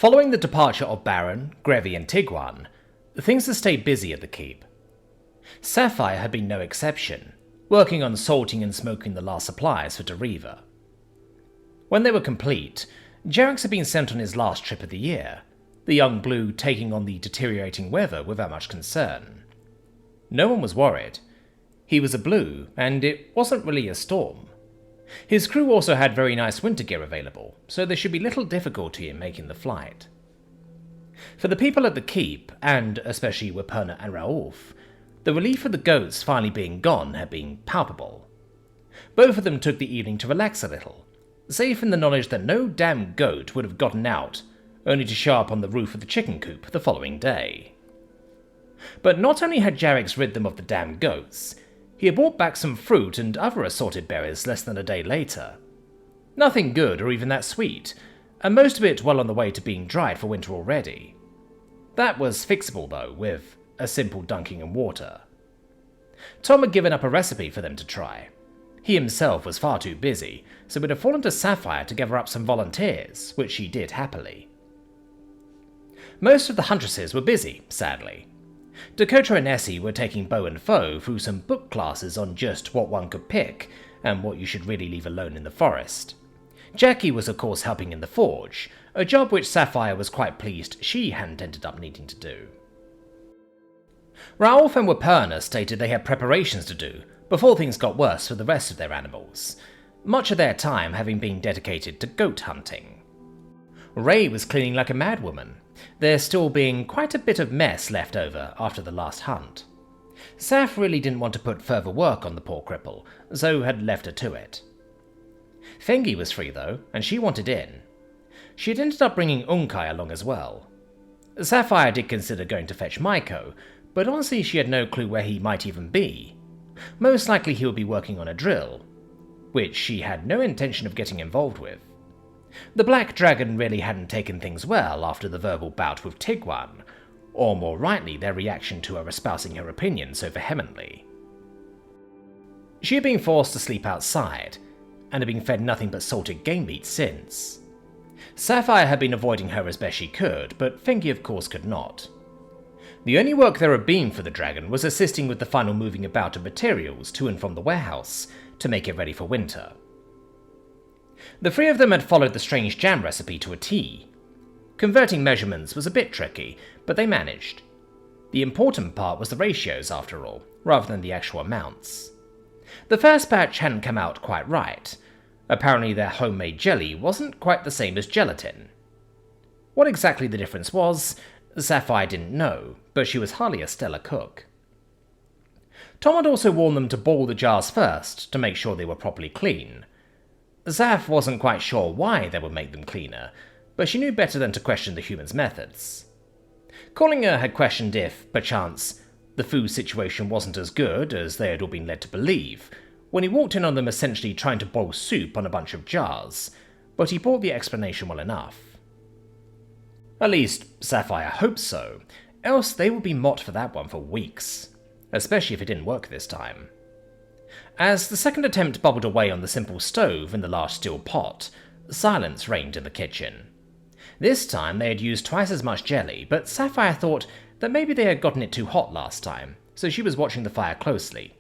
Following the departure of Baron, Grevy and Tiguan, things had stayed busy at the keep. Sapphire had been no exception, working on sorting and smoking the last supplies for Deriva. When they were complete, Jerax had been sent on his last trip of the year, the young blue taking on the deteriorating weather without much concern. No one was worried. He was a blue, and it wasn't really a storm. His crew also had very nice winter gear available, so there should be little difficulty in making the flight. For the people at the keep, and especially Wiperna and Raoulf, the relief of the goats finally being gone had been palpable. Both of them took the evening to relax a little, safe in the knowledge that no damn goat would have gotten out, only to show up on the roof of the chicken coop the following day. But not only had Jerax rid them of the damn goats, he had brought back some fruit and other assorted berries less than a day later. Nothing good or even that sweet, and most of it well on the way to being dried for winter already. That was fixable though, with a simple dunking in water. Tom had given up a recipe for them to try. He himself was far too busy, so it had fallen to Sapphire to gather up some volunteers, which she did happily. Most of the Huntresses were busy, sadly. Dakota and Essie were taking bow and foe through some book classes on just what one could pick and what you should really leave alone in the forest. Jackie was of course helping in the forge, a job which Sapphire was quite pleased she hadn't ended up needing to do. Raoulf and Wiperna stated they had preparations to do before things got worse for the rest of their animals, much of their time having been dedicated to goat hunting. Ray was cleaning like a madwoman, there still being quite a bit of mess left over after the last hunt. Saf really didn't want to put further work on the poor cripple, so had left her to it. Fengi was free though, and she wanted in. She had ended up bringing Unkai along as well. Sapphire did consider going to fetch Maiko, but honestly she had no clue where he might even be. Most likely he would be working on a drill, which she had no intention of getting involved with. The Black Dragon really hadn't taken things well after the verbal bout with Tiguan, or more rightly their reaction to her espousing her opinion so vehemently. She had been forced to sleep outside, and had been fed nothing but salted game meat since. Sapphire had been avoiding her as best she could, but Fengi of course could not. The only work there had been for the dragon was assisting with the final moving about of materials to and from the warehouse to make it ready for winter. The three of them had followed the strange jam recipe to a T. Converting measurements was a bit tricky, but they managed. The important part was the ratios after all, rather than the actual amounts. The first batch hadn't come out quite right. Apparently their homemade jelly wasn't quite the same as gelatin. What exactly the difference was, Sapphire didn't know, but she was hardly a stellar cook. Tom had also warned them to boil the jars first to make sure they were properly clean. Zaph wasn't quite sure why they would make them cleaner, but she knew better than to question the human's methods. Callinger had questioned if, perchance, the food situation wasn't as good as they had all been led to believe, when he walked in on them essentially trying to boil soup on a bunch of jars, but he brought the explanation well enough. At least, Sapphire hoped so, else they would be mocked for that one for weeks, especially if it didn't work this time. As the second attempt bubbled away on the simple stove in the large steel pot, silence reigned in the kitchen. This time they had used twice as much jelly, but Sapphire thought that maybe they had gotten it too hot last time, so she was watching the fire closely.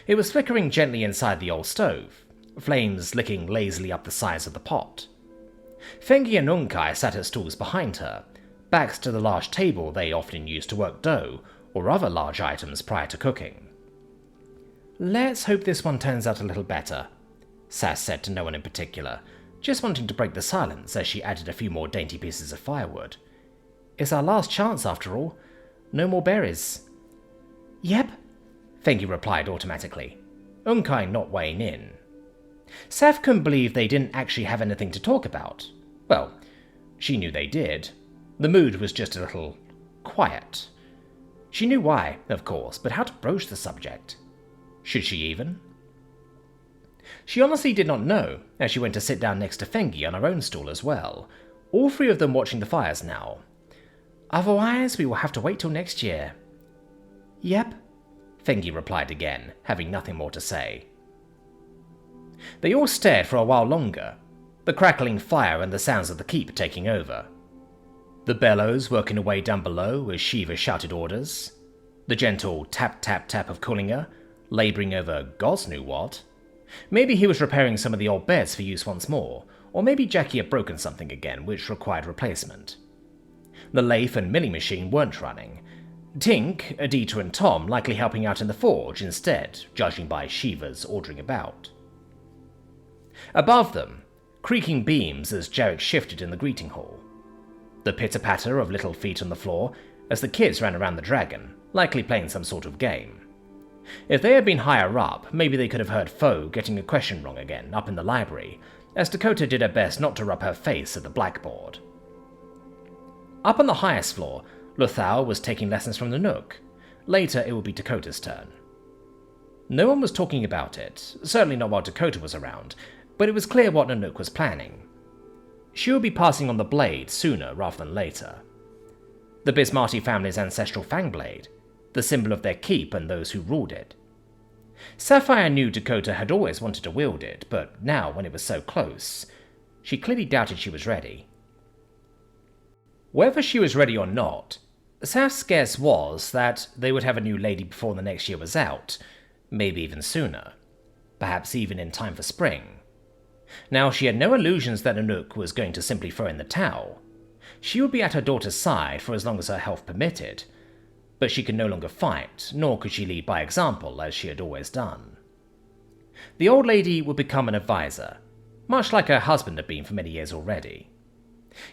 It was flickering gently inside the old stove, flames licking lazily up the sides of the pot. Fengi and Unkai sat at stools behind her, backs to the large table they often used to work dough or other large items prior to cooking. "Let's hope this one turns out a little better," Sass said to no one in particular, just wanting to break the silence as she added a few more dainty pieces of firewood. "It's our last chance after all. No more berries." "Yep," Fengi replied automatically, Unkai not weighing in. Saf couldn't believe they didn't actually have anything to talk about. Well, she knew they did. The mood was just a little quiet. She knew why, of course, but how to broach the subject? Should she even? She honestly did not know, as she went to sit down next to Fengi on her own stool as well, all three of them watching the fires now. "Otherwise, we will have to wait till next year." "Yep," Fengi replied again, having nothing more to say. They all stared for a while longer, the crackling fire and the sounds of the keep taking over. The bellows working away down below as Shiva shouted orders. The gentle tap-tap-tap of Kullinger, labouring over gods knew what. Maybe he was repairing some of the old beds for use once more, or maybe Jackie had broken something again which required replacement. The lathe and milling machine weren't running. Tink, Adita and Tom likely helping out in the forge instead, judging by Shiva's ordering about. Above them, creaking beams as Jarek shifted in the greeting hall. The pitter-patter of little feet on the floor as the kids ran around the dragon, likely playing some sort of game. If they had been higher up, maybe they could have heard Foe getting a question wrong again up in the library, as Dakota did her best not to rub her face at the blackboard. Up on the highest floor, Lothal was taking lessons from the Nook. Later it would be Dakota's turn. No one was talking about it, certainly not while Dakota was around, but it was clear what Nanook was planning. She would be passing on the blade sooner rather than later. The Bismarti family's ancestral fangblade, the symbol of their keep and those who ruled it. Sapphire knew Dakota had always wanted to wield it, but now when it was so close, she clearly doubted she was ready. Whether she was ready or not, Saph's guess was that they would have a new lady before the next year was out, maybe even sooner, perhaps even in time for spring. Now she had no illusions that Nanook was going to simply throw in the towel. She would be at her daughter's side for as long as her health permitted, but she could no longer fight, nor could she lead by example as she had always done. The old lady would become an advisor, much like her husband had been for many years already.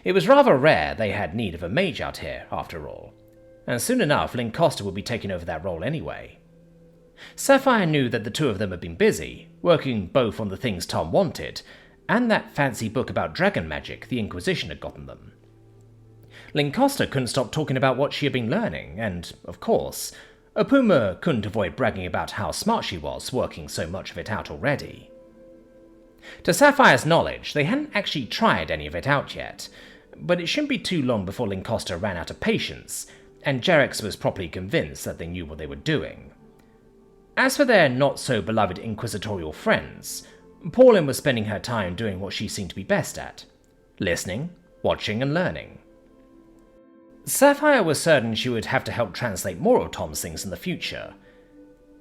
It was rather rare they had need of a mage out here, after all, and soon enough Lynn Costa would be taking over that role anyway. Sapphire knew that the two of them had been busy, working both on the things Tom wanted, and that fancy book about dragon magic the Inquisition had gotten them. Lynn Costa couldn't stop talking about what she had been learning, and, of course, Opuma couldn't avoid bragging about how smart she was working so much of it out already. To Sapphire's knowledge, they hadn't actually tried any of it out yet, but it shouldn't be too long before Lynn Costa ran out of patience, and Jerex was properly convinced that they knew what they were doing. As for their not-so-beloved inquisitorial friends, Pauline was spending her time doing what she seemed to be best at, listening, watching and learning. Sapphire was certain she would have to help translate more of Tom's things in the future.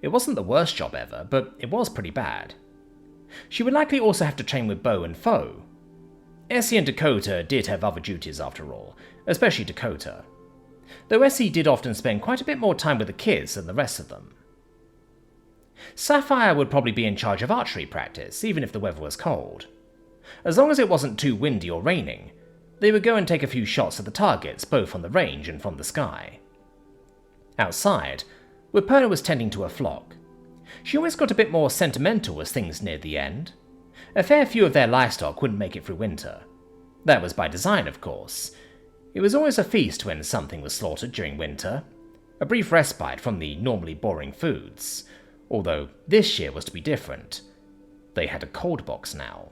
It wasn't the worst job ever, but it was pretty bad. She would likely also have to train with Bo and Foe. Essie and Dakota did have other duties after all, especially Dakota, though Essie did often spend quite a bit more time with the kids than the rest of them. Sapphire would probably be in charge of archery practice, even if the weather was cold. As long as it wasn't too windy or raining, they would go and take a few shots at the targets both on the range and from the sky. Outside, Wiperna was tending to her flock. She always got a bit more sentimental as things neared the end. A fair few of their livestock wouldn't make it through winter. That was by design, of course. It was always a feast when something was slaughtered during winter, a brief respite from the normally boring foods, although this year was to be different. They had a cold box now.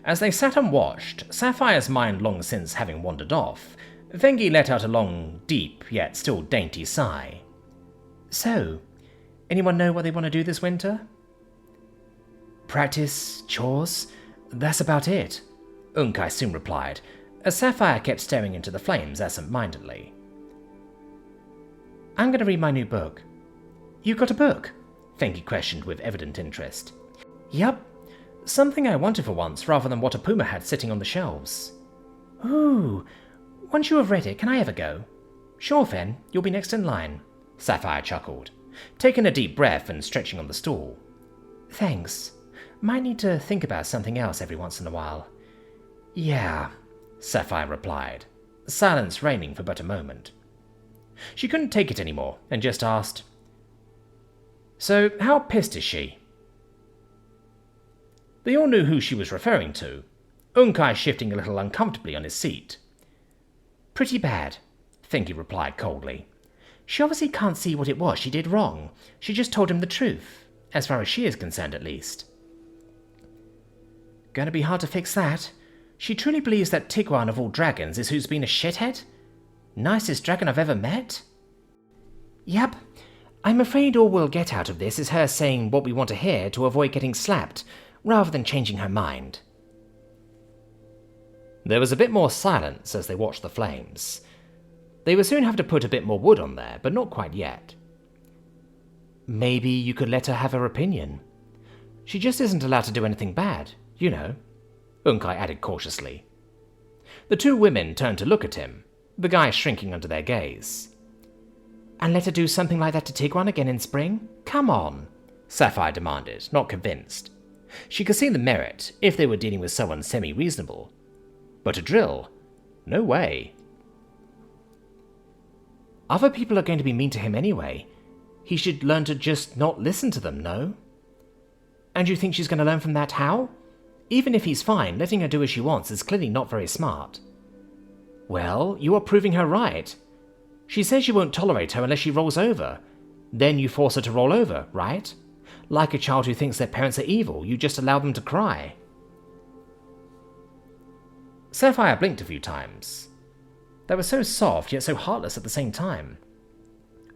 As they sat and watched, Sapphire's mind long since having wandered off, Vengi let out a long, deep, yet still dainty sigh. So, anyone know what they want to do this winter? Practice, chores, that's about it, Unkai soon replied, as Sapphire kept staring into the flames absent-mindedly. I'm going to read my new book. You got a book? Vengi questioned with evident interest. Yup. Something I wanted for once, rather than what Opuma had sitting on the shelves. Ooh, once you have read it, can I have a go? Sure, Fen, you'll be next in line, Sapphire chuckled, taking a deep breath and stretching on the stool. Thanks. Might need to think about something else every once in a while. Yeah, Sapphire replied, silence reigning for but a moment. She couldn't take it anymore, and just asked, So, how pissed is she? They all knew who she was referring to, Unkai shifting a little uncomfortably on his seat. Pretty bad, Finky replied coldly. She obviously can't see what it was she did wrong. She just told him the truth, as far as she is concerned at least. Gonna be hard to fix that. She truly believes that Tiguan of all dragons is who's been a shithead? Nicest dragon I've ever met? Yep. I'm afraid all we'll get out of this is her saying what we want to hear to avoid getting slapped, rather than changing her mind. There was a bit more silence as they watched the flames. They would soon have to put a bit more wood on there, but not quite yet. Maybe you could let her have her opinion. She just isn't allowed to do anything bad, you know, Unkai added cautiously. The two women turned to look at him, the guy shrinking under their gaze. And let her do something like that to Tiguan again in spring? Come on, Sapphire demanded, not convinced. She could see the merit if they were dealing with someone semi-reasonable. But Yldril? No way. Other people are going to be mean to him anyway. He should learn to just not listen to them, no? And you think she's going to learn from that how? Even if he's fine, letting her do as she wants is clearly not very smart. Well, you are proving her right. She says you won't tolerate her unless she rolls over. Then you force her to roll over, right? Like a child who thinks their parents are evil, you just allow them to cry. Sapphire blinked a few times. They were so soft yet so heartless at the same time.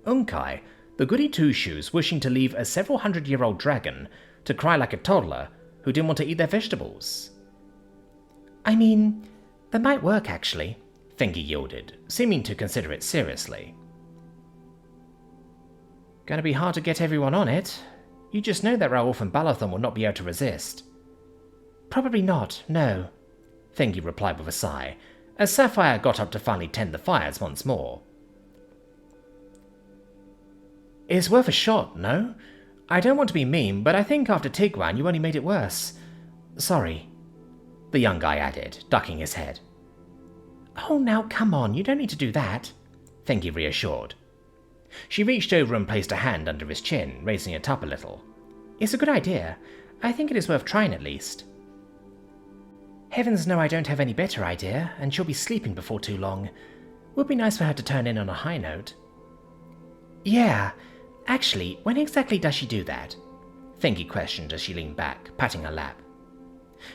Unkai, the goody two-shoes wishing to leave a several hundred-year-old dragon to cry like a toddler who didn't want to eat their vegetables. I mean, that might work actually, Fengi yielded, seeming to consider it seriously. Gonna be hard to get everyone on it. You just know that Raoulf and Balathon will not be able to resist. Probably not, no, Fengi replied with a sigh, as Sapphire got up to finally tend the fires once more. It's worth a shot, no? I don't want to be mean, but I think after Tiguan you only made it worse. Sorry, the young guy added, ducking his head. Oh, now come on, you don't need to do that, Fengi reassured. She reached over and placed a hand under his chin, raising it up a little. It's a good idea. I think it is worth trying at least. Heavens know I don't have any better idea, and she'll be sleeping before too long. Would be nice for her to turn in on a high note. Yeah, actually, when exactly does she do that? Fengi questioned as she leaned back, patting her lap.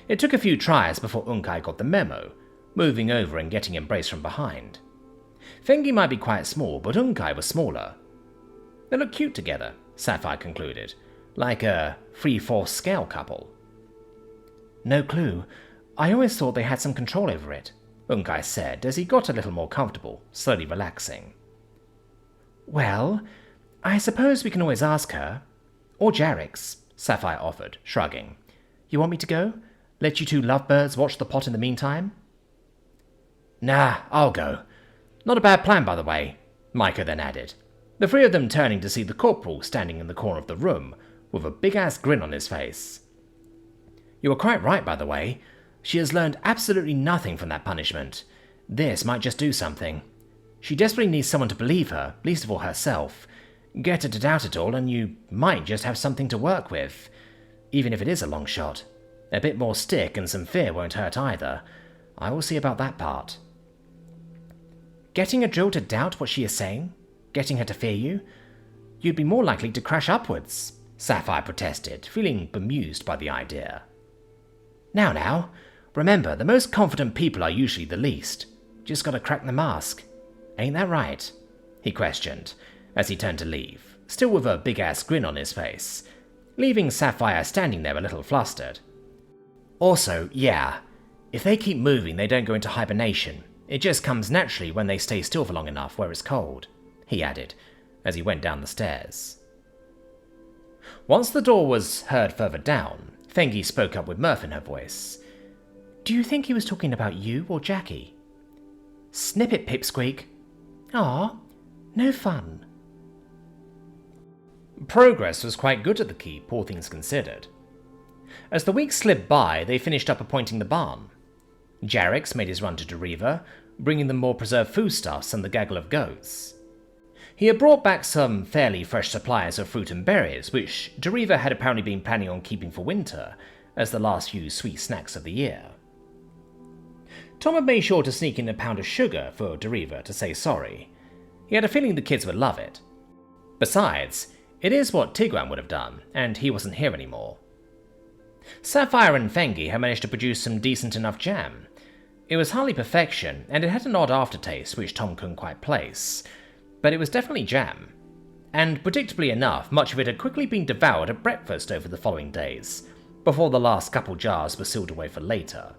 It took a few tries before Unkai got the memo, moving over and getting embraced from behind. Fengi might be quite small, but Unkai was smaller. They look cute together, Sapphire concluded, like a 3/4 scale couple. No clue. I always thought they had some control over it, Unkai said as he got a little more comfortable, slowly relaxing. Well, I suppose we can always ask her. Or Jarix, Sapphire offered, shrugging. You want me to go? Let you two lovebirds watch the pot in the meantime? Nah, I'll go. Not a bad plan, by the way, Maiko then added, the three of them turning to see the corporal standing in the corner of the room, with a big-ass grin on his face. You were quite right, by the way. She has learned absolutely nothing from that punishment. This might just do something. She desperately needs someone to believe her, least of all herself. Get her to doubt it all, and you might just have something to work with. Even if it is a long shot. A bit more stick and some fear won't hurt either. I will see about that part. Getting Yldril to doubt what she is saying? Getting her to fear you? You'd be more likely to crash upwards, Sapphire protested, feeling bemused by the idea. Now, remember, the most confident people are usually the least. Just gotta crack the mask. Ain't that right? He questioned, as he turned to leave, still with a big-ass grin on his face, leaving Sapphire standing there a little flustered. Also, yeah, if they keep moving they don't go into hibernation. It just comes naturally when they stay still for long enough where it's cold, he added, as he went down the stairs. Once the door was heard further down, Fengi spoke up with mirth in her voice. Do you think he was talking about you or Jackie? Snip it, Pipsqueak. Aw, no fun. Progress was quite good at the keep, all things considered. As the weeks slipped by, they finished up appointing the barn. Jarix made his run to Deriva, bringing them more preserved foodstuffs and the gaggle of goats. He had brought back some fairly fresh supplies of fruit and berries, which Deriva had apparently been planning on keeping for winter, as the last few sweet snacks of the year. Tom had made sure to sneak in a pound of sugar for Deriva to say sorry. He had a feeling the kids would love it. Besides, it is what Tiguan would have done, and he wasn't here anymore. Sapphire and Fengi had managed to produce some decent enough jam. It was hardly perfection, and it had an odd aftertaste which Tom couldn't quite place, but it was definitely jam. And predictably enough, much of it had quickly been devoured at breakfast over the following days, before the last couple jars were sealed away for later.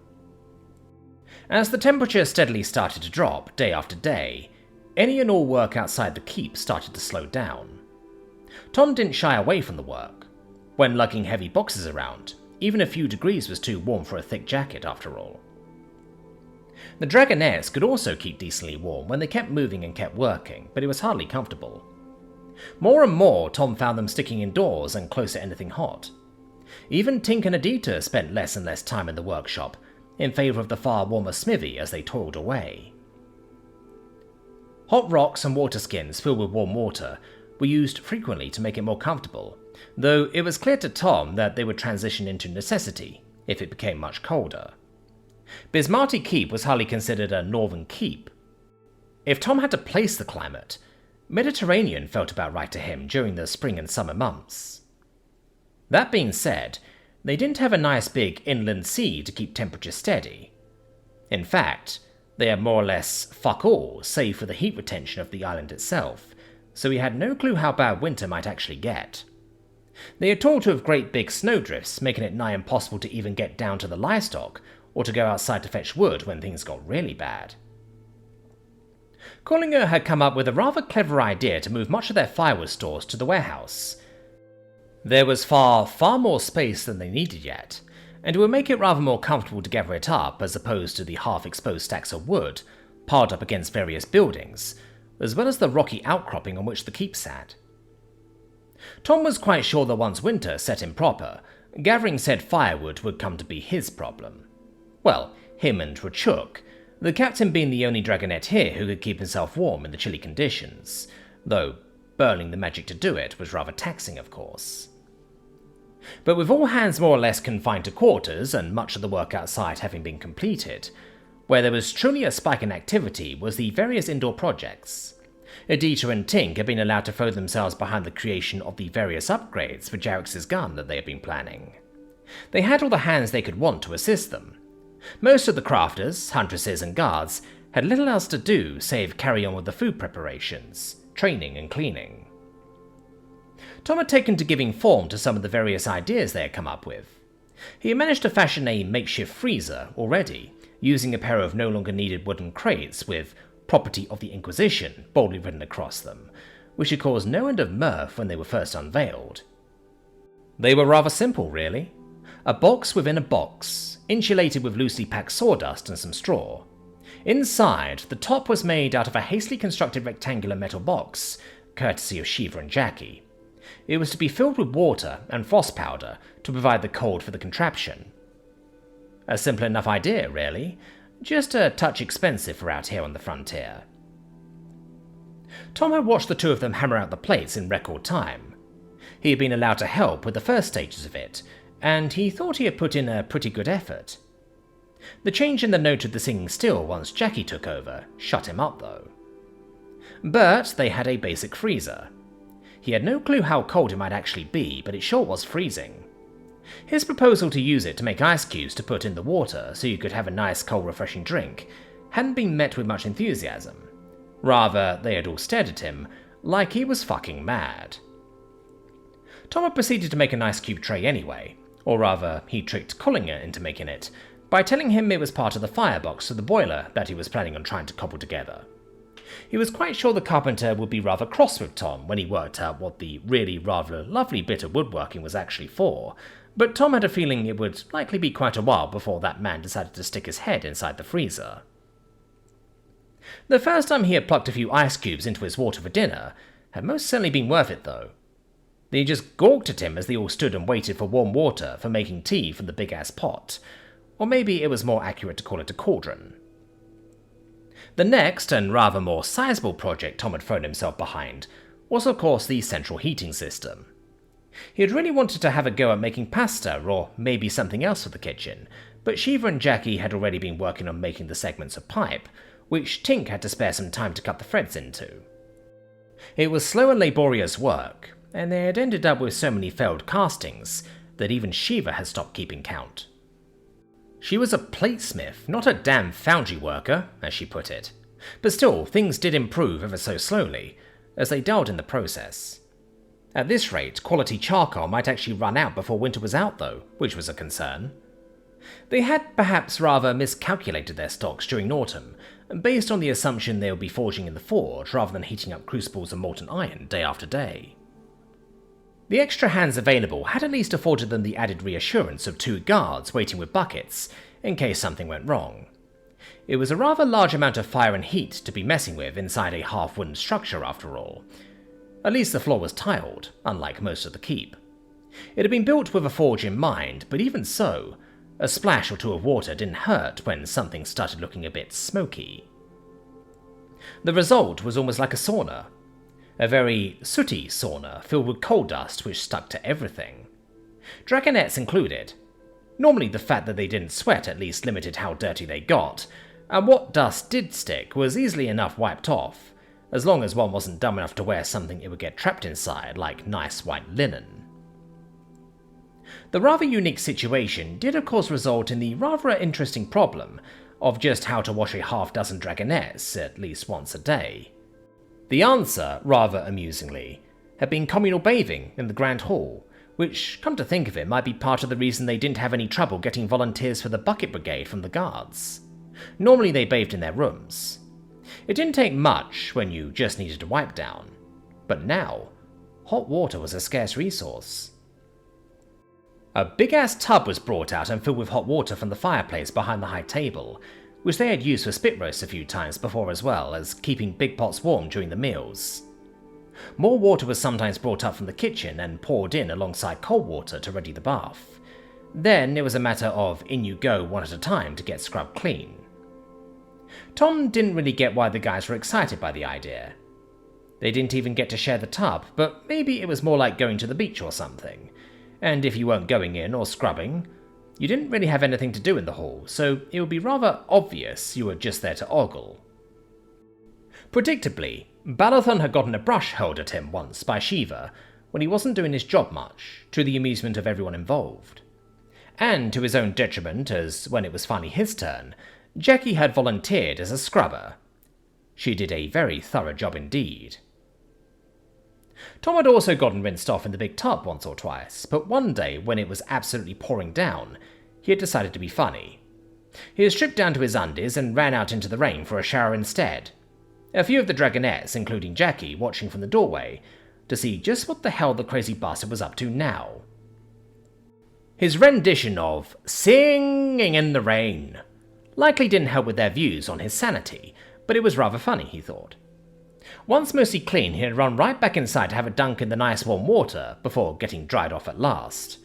As the temperature steadily started to drop day after day, any and all work outside the keep started to slow down. Tom didn't shy away from the work. When lugging heavy boxes around, even a few degrees was too warm for a thick jacket after all. The Dragonettes could also keep decently warm when they kept moving and kept working, but it was hardly comfortable. More and more, Tom found them sticking indoors and close to anything hot. Even Tink and Adita spent less and less time in the workshop, in favour of the far warmer smithy as they toiled away. Hot rocks and water skins filled with warm water were used frequently to make it more comfortable, though it was clear to Tom that they would transition into necessity if it became much colder. Bismarti Keep was hardly considered a northern keep. If Tom had to place the climate, Mediterranean felt about right to him during the spring and summer months. That being said, they didn't have a nice big inland sea to keep temperature steady. In fact, they had more or less fuck all, save for the heat retention of the island itself, so he had no clue how bad winter might actually get. They had talked of great big snowdrifts, making it nigh impossible to even get down to the livestock, or to go outside to fetch wood when things got really bad. Collinger had come up with a rather clever idea to move much of their firewood stores to the warehouse. There was far more space than they needed yet, and it would make it rather more comfortable to gather it up as opposed to the half-exposed stacks of wood piled up against various buildings, as well as the rocky outcropping on which the keep sat. Tom was quite sure that once winter set in proper, gathering said firewood would come to be his problem. Well, him and Rachuk, the captain being the only dragonette here who could keep himself warm in the chilly conditions, though burning the magic to do it was rather taxing, of course. But with all hands more or less confined to quarters and much of the work outside having been completed, where there was truly a spike in activity was the various indoor projects. Adita and Tink had been allowed to throw themselves behind the creation of the various upgrades for Jarex's gun that they had been planning. They had all the hands they could want to assist them. Most of the crafters, huntresses and guards had little else to do save carry on with the food preparations, training and cleaning. Tom had taken to giving form to some of the various ideas they had come up with. He had managed to fashion a makeshift freezer already, using a pair of no longer needed wooden crates with "Property of the Inquisition" boldly written across them, which had caused no end of mirth when they were first unveiled. They were rather simple, really. A box within a box, insulated with loosely packed sawdust and some straw. Inside, the top was made out of a hastily constructed rectangular metal box, courtesy of Shiva and Jackie. It was to be filled with water and frost powder to provide the cold for the contraption. A simple enough idea, really, just a touch expensive for out here on the frontier. Tom had watched the two of them hammer out the plates in record time. He had been allowed to help with the first stages of it, and he thought he had put in a pretty good effort. The change in the note of the singing still once Jackie took over shut him up, though. But they had a basic freezer. He had no clue how cold it might actually be, but it sure was freezing. His proposal to use it to make ice cubes to put in the water so you could have a nice cold refreshing drink hadn't been met with much enthusiasm. Rather, they had all stared at him like he was fucking mad. Tom had proceeded to make an ice cube tray anyway, or rather, he tricked Collinger into making it, by telling him it was part of the firebox for the boiler that he was planning on trying to cobble together. He was quite sure the carpenter would be rather cross with Tom when he worked out what the really rather lovely bit of woodworking was actually for, but Tom had a feeling it would likely be quite a while before that man decided to stick his head inside the freezer. The first time he had plucked a few ice cubes into his water for dinner had most certainly been worth it, though. They just gawked at him as they all stood and waited for warm water for making tea from the big-ass pot, or maybe it was more accurate to call it a cauldron. The next, and rather more sizable project Tom had thrown himself behind was of course the central heating system. He had really wanted to have a go at making pasta, or maybe something else for the kitchen, but Shiva and Jackie had already been working on making the segments of pipe, which Tink had to spare some time to cut the threads into. It was slow and laborious work, and they had ended up with so many failed castings that even Shiva had stopped keeping count. She was a platesmith, not a damn foundry worker, as she put it, but still, things did improve ever so slowly, as they dialed in the process. At this rate, quality charcoal might actually run out before winter was out though, which was a concern. They had perhaps rather miscalculated their stocks during autumn, based on the assumption they would be forging in the forge rather than heating up crucibles of molten iron day after day. The extra hands available had at least afforded them the added reassurance of 2 guards waiting with buckets in case something went wrong. It was a rather large amount of fire and heat to be messing with inside a half-wooden structure after all. At least the floor was tiled, unlike most of the keep. It had been built with a forge in mind, but even so, a splash or 2 of water didn't hurt when something started looking a bit smoky. The result was almost like a sauna. A very sooty sauna filled with coal dust which stuck to everything. Dragonettes included. Normally the fact that they didn't sweat at least limited how dirty they got, and what dust did stick was easily enough wiped off, as long as one wasn't dumb enough to wear something it would get trapped inside, like nice white linen. The rather unique situation did of course result in the rather interesting problem of just how to wash a half-dozen dragonettes at least once a day. The answer, rather amusingly, had been communal bathing in the Grand Hall, which, come to think of it, might be part of the reason they didn't have any trouble getting volunteers for the bucket brigade from the guards. Normally they bathed in their rooms. It didn't take much when you just needed a wipe down, but now, hot water was a scarce resource. A big-ass tub was brought out and filled with hot water from the fireplace behind the high table, which they had used for spit roasts a few times before as well as keeping big pots warm during the meals. More water was sometimes brought up from the kitchen and poured in alongside cold water to ready the bath. Then it was a matter of in you go one at a time to get scrubbed clean. Tom didn't really get why the guys were excited by the idea. They didn't even get to share the tub, but maybe it was more like going to the beach or something. And if you weren't going in or scrubbing, you didn't really have anything to do in the hall, so it would be rather obvious you were just there to ogle. Predictably, Balathon had gotten a brush hurled at him once by Shiva when he wasn't doing his job much, to the amusement of everyone involved. And to his own detriment, as when it was finally his turn, Jackie had volunteered as a scrubber. She did a very thorough job indeed. Tom had also gotten rinsed off in the big tub once or twice, but one day when it was absolutely pouring down, he had decided to be funny. He had stripped down to his undies and ran out into the rain for a shower instead. A few of the dragonettes, including Jackie, watching from the doorway, to see just what the hell the crazy bastard was up to now. His rendition of "Singing in the Rain" likely didn't help with their views on his sanity, but it was rather funny, he thought. Once mostly clean, he had run right back inside to have a dunk in the nice warm water before getting dried off at last.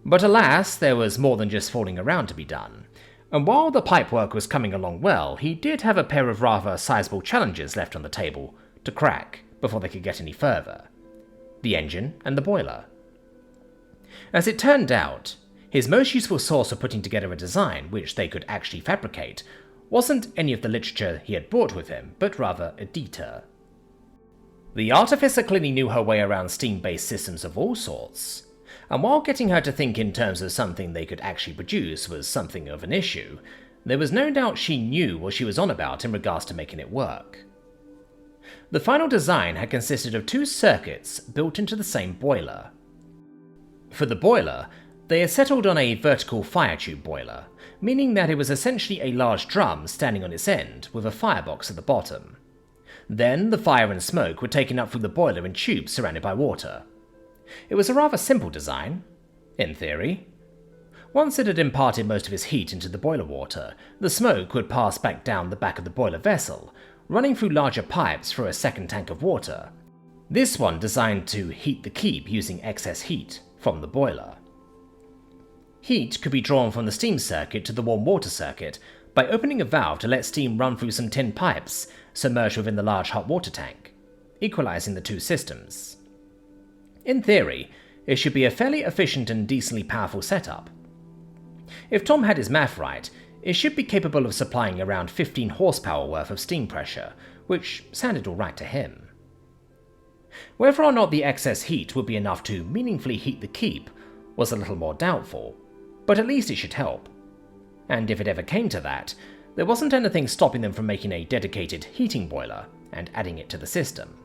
But alas, there was more than just fooling around to be done, and while the pipework was coming along well, he did have a pair of rather sizable challenges left on the table to crack before they could get any further: the engine and the boiler. As it turned out, his most useful source for putting together a design which they could actually fabricate wasn't any of the literature he had brought with him, but rather a detour. The artificer clearly knew her way around steam-based systems of all sorts, and while getting her to think in terms of something they could actually produce was something of an issue, there was no doubt she knew what she was on about in regards to making it work. The final design had consisted of 2 circuits built into the same boiler. For the boiler, they had settled on a vertical fire tube boiler, meaning that it was essentially a large drum standing on its end with a firebox at the bottom. Then the fire and smoke were taken up through the boiler in tubes surrounded by water. It was a rather simple design, in theory. Once it had imparted most of its heat into the boiler water, the smoke would pass back down the back of the boiler vessel, running through larger pipes for a second tank of water. This one designed to heat the keep using excess heat from the boiler. Heat could be drawn from the steam circuit to the warm water circuit by opening a valve to let steam run through some tin pipes submerged within the large hot water tank, equalizing the 2 systems. In theory, it should be a fairly efficient and decently powerful setup. If Tom had his math right, it should be capable of supplying around 15 horsepower worth of steam pressure, which sounded alright to him. Whether or not the excess heat would be enough to meaningfully heat the keep was a little more doubtful, but at least it should help. And if it ever came to that, there wasn't anything stopping them from making a dedicated heating boiler and adding it to the system.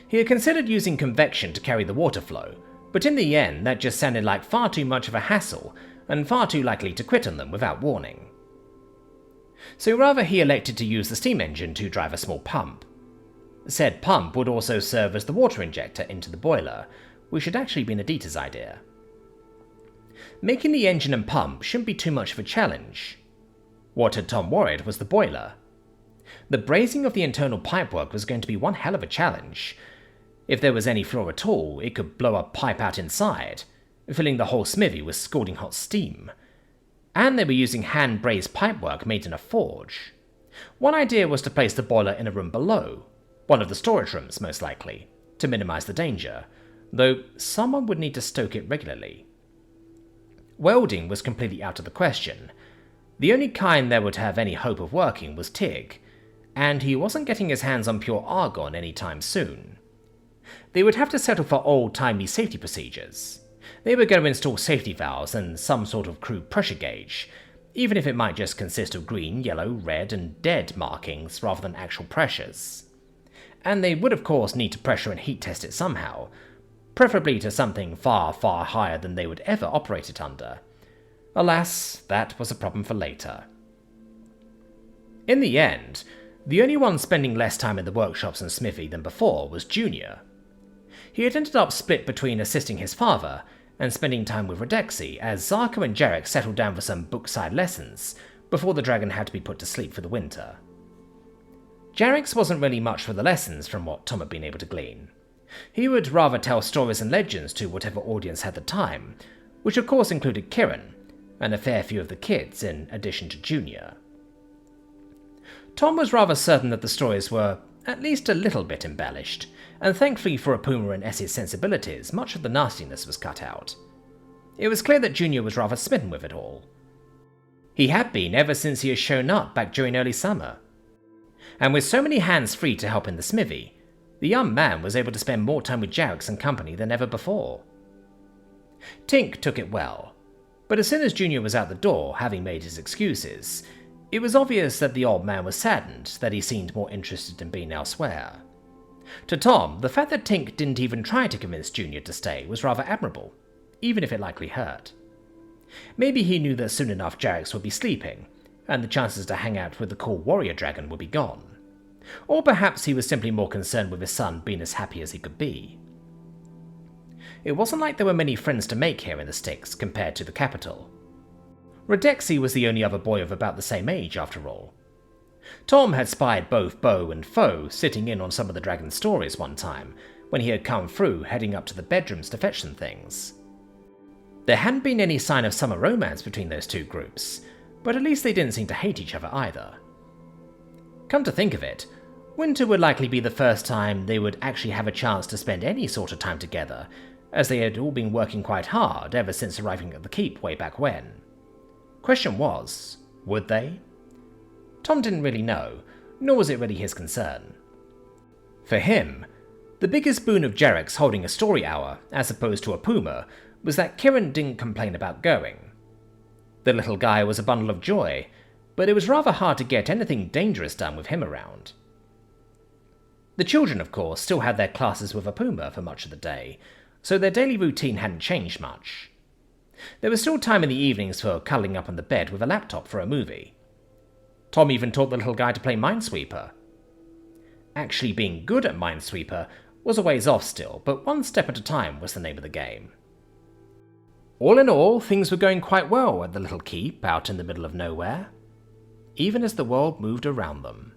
He had considered using convection to carry the water flow, but in the end that just sounded like far too much of a hassle, and far too likely to quit on them without warning. So rather he elected to use the steam engine to drive a small pump. Said pump would also serve as the water injector into the boiler, which had actually been Adita's idea. Making the engine and pump shouldn't be too much of a challenge. What had Tom worried was the boiler. The brazing of the internal pipework was going to be one hell of a challenge. If there was any flaw at all, it could blow a pipe out inside, filling the whole smithy with scalding hot steam. And they were using hand-brazed pipework made in a forge. One idea was to place the boiler in a room below, one of the storage rooms most likely, to minimize the danger, though someone would need to stoke it regularly. Welding was completely out of the question. The only kind that would have any hope of working was Tig, and he wasn't getting his hands on pure argon anytime soon. They would have to settle for old-timey safety procedures. They were going to install safety valves and some sort of crude pressure gauge, even if it might just consist of green, yellow, red, and dead markings rather than actual pressures. And they would of course need to pressure and heat test it somehow, preferably to something far, far higher than they would ever operate it under. Alas, that was a problem for later. In the end, the only one spending less time in the workshops and smithy than before was Junior. He had ended up split between assisting his father and spending time with Redexi as Zarko and Jarek settled down for some bookside lessons before the dragon had to be put to sleep for the winter. Jarek's wasn't really much for the lessons from what Tom had been able to glean. He would rather tell stories and legends to whatever audience had the time, which of course included Kiran, and a fair few of the kids in addition to Junior. Tom was rather certain that the stories were at least a little bit embellished, and thankfully for Apuma and Essie's sensibilities, much of the nastiness was cut out. It was clear that Junior was rather smitten with it all. He had been ever since he had shown up back during early summer. And with so many hands free to help in the smithy, the young man was able to spend more time with Jarek and company than ever before. Tink took it well, but as soon as Junior was out the door, having made his excuses, it was obvious that the old man was saddened that he seemed more interested in being elsewhere. To Tom, the fact that Tink didn't even try to convince Junior to stay was rather admirable, even if it likely hurt. Maybe he knew that soon enough Jarek would be sleeping, and the chances to hang out with the cool warrior dragon would be gone. Or perhaps he was simply more concerned with his son being as happy as he could be. It wasn't like there were many friends to make here in the sticks compared to the capital. Redexi was the only other boy of about the same age, after all. Tom had spied both Beau and Foe sitting in on some of the dragon's stories one time, when he had come through heading up to the bedrooms to fetch some things. There hadn't been any sign of summer romance between those two groups, but at least they didn't seem to hate each other either. Come to think of it, winter would likely be the first time they would actually have a chance to spend any sort of time together, as they had all been working quite hard ever since arriving at the keep way back when. Question was, would they? Tom didn't really know, nor was it really his concern. For him, the biggest boon of Jarek's holding a story hour, as opposed to Apuma, was that Kiran didn't complain about going. The little guy was a bundle of joy, but it was rather hard to get anything dangerous done with him around. The children, of course, still had their classes with Apuma for much of the day, so their daily routine hadn't changed much. There was still time in the evenings for cuddling up on the bed with a laptop for a movie. Tom even taught the little guy to play Minesweeper. Actually being good at Minesweeper was a ways off still, but one step at a time was the name of the game. All in all, things were going quite well at the little keep out in the middle of nowhere, even as the world moved around them.